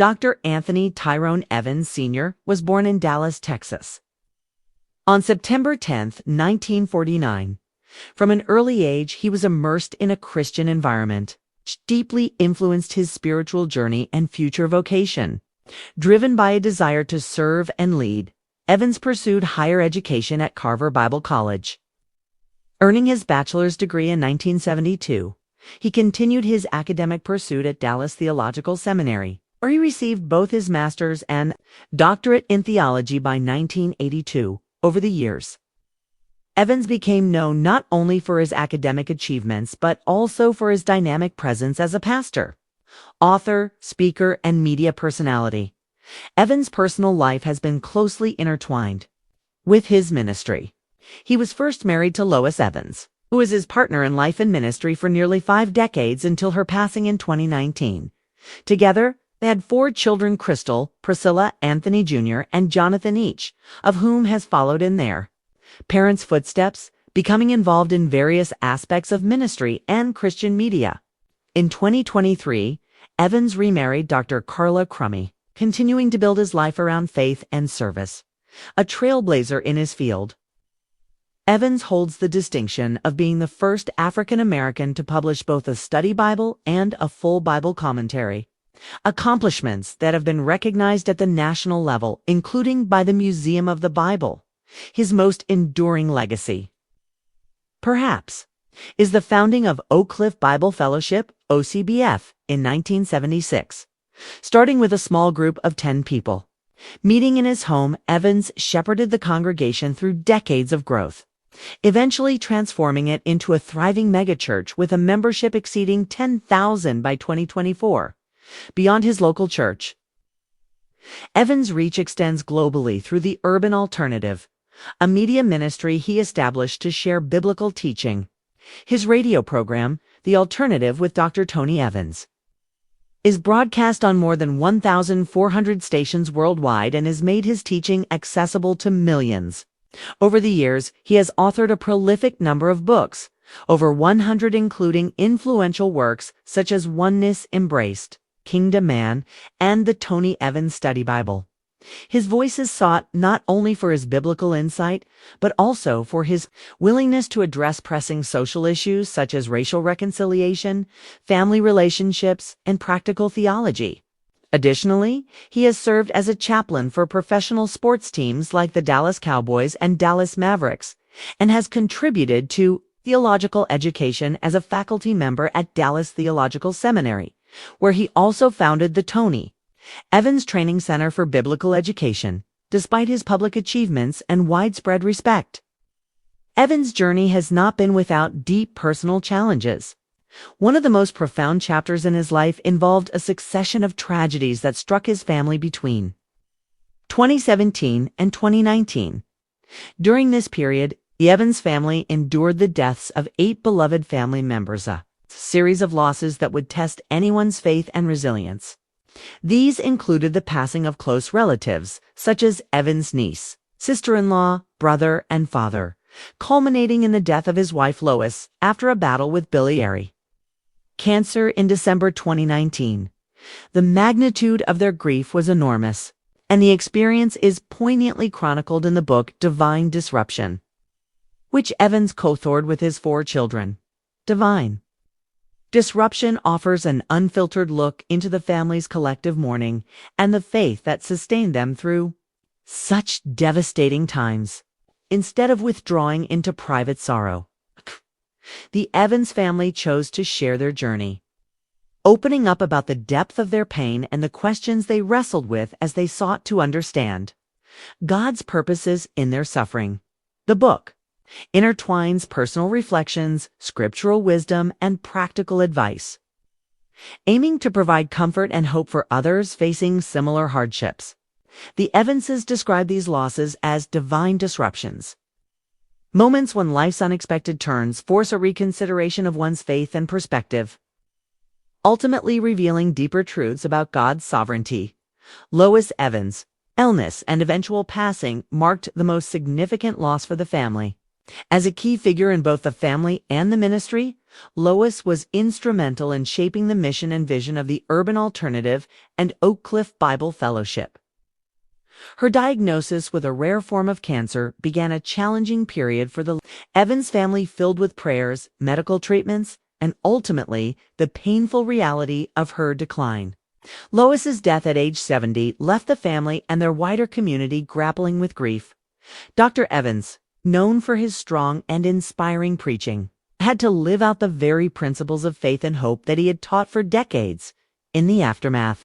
Dr. Anthony Tyrone Evans, Sr. was born in Dallas, Texas, on September 10, 1949. From an early age, he was immersed in a Christian environment, which deeply influenced his spiritual journey and future vocation. Driven by a desire to serve and lead, Evans pursued higher education at Carver Bible College. Earning his bachelor's degree in 1972, he continued his academic pursuit at Dallas Theological Seminary, where he received both his master's and doctorate in theology by 1982. Over the years, Evans became known not only for his academic achievements but also for his dynamic presence as a pastor, author, speaker, and media personality. Evans' personal life has been closely intertwined with his ministry. He was first married to Lois Evans, who was his partner in life and ministry for nearly 5 decades until her passing in 2019. Together, they had 4 children: Crystal, Priscilla, Anthony Jr., and Jonathan, each of whom has followed in their parents' footsteps, becoming involved in various aspects of ministry and Christian media. In 2023, Evans remarried Dr. Carla Crummy, continuing to build his life around faith and service, a trailblazer in his field. Evans holds the distinction of being the first African American to publish both a study Bible and a full Bible commentary, accomplishments that have been recognized at the national level, including by the Museum of the Bible. His most enduring legacy, perhaps, is the founding of Oak Cliff Bible Fellowship, OCBF, in 1976. Starting with a small group of 10 people. Meeting in his home, Evans shepherded the congregation through decades of growth, eventually transforming it into a thriving megachurch with a membership exceeding 10,000 by 2024. Beyond his local church, Evans' reach extends globally through the Urban Alternative, a media ministry he established to share biblical teaching. His radio program, The Alternative with Dr. Tony Evans, is broadcast on more than 1,400 stations worldwide and has made his teaching accessible to millions. Over the years, he has authored a prolific number of books, over 100 including influential works such as Oneness Embraced, Kingdom Man, and the Tony Evans Study Bible. His voice is sought not only for his biblical insight, but also for his willingness to address pressing social issues such as racial reconciliation, family relationships, and practical theology. Additionally, he has served as a chaplain for professional sports teams like the Dallas Cowboys and Dallas Mavericks, and has contributed to theological education as a faculty member at Dallas Theological Seminary, where he also founded the Tony Evans Training Center for Biblical Education. Despite his public achievements and widespread respect, Evans' journey has not been without deep personal challenges. One of the most profound chapters in his life involved a succession of tragedies that struck his family between 2017 and 2019. During this period, the Evans family endured the deaths of 8 beloved family members, a series of losses that would test anyone's faith and resilience. These included the passing of close relatives, such as Evans' niece, sister-in-law, brother, and father, culminating in the death of his wife Lois after a battle with biliary cancer in December 2019. The magnitude of their grief was enormous, and the experience is poignantly chronicled in the book Divine Disruption, which Evans co-authored with his 4 children. Divine Disruption offers an unfiltered look into the family's collective mourning and the faith that sustained them through such devastating times. Instead of withdrawing into private sorrow, the Evans family chose to share their journey, opening up about the depth of their pain and the questions they wrestled with as they sought to understand God's purposes in their suffering. The book intertwines personal reflections, scriptural wisdom, and practical advice, aiming to provide comfort and hope for others facing similar hardships. The Evanses describe these losses as divine disruptions, moments when life's unexpected turns force a reconsideration of one's faith and perspective, ultimately revealing deeper truths about God's sovereignty. Lois Evans' illness and eventual passing marked the most significant loss for the family. As a key figure in both the family and the ministry, Lois was instrumental in shaping the mission and vision of the Urban Alternative and Oak Cliff Bible Fellowship. Her diagnosis with a rare form of cancer began a challenging period for the Evans family, filled with prayers, medical treatments, and ultimately the painful reality of her decline. Lois's death at age 70 left the family and their wider community grappling with grief. Dr. Evans, known for his strong and inspiring preaching, had to live out the very principles of faith and hope that he had taught for decades. In the aftermath,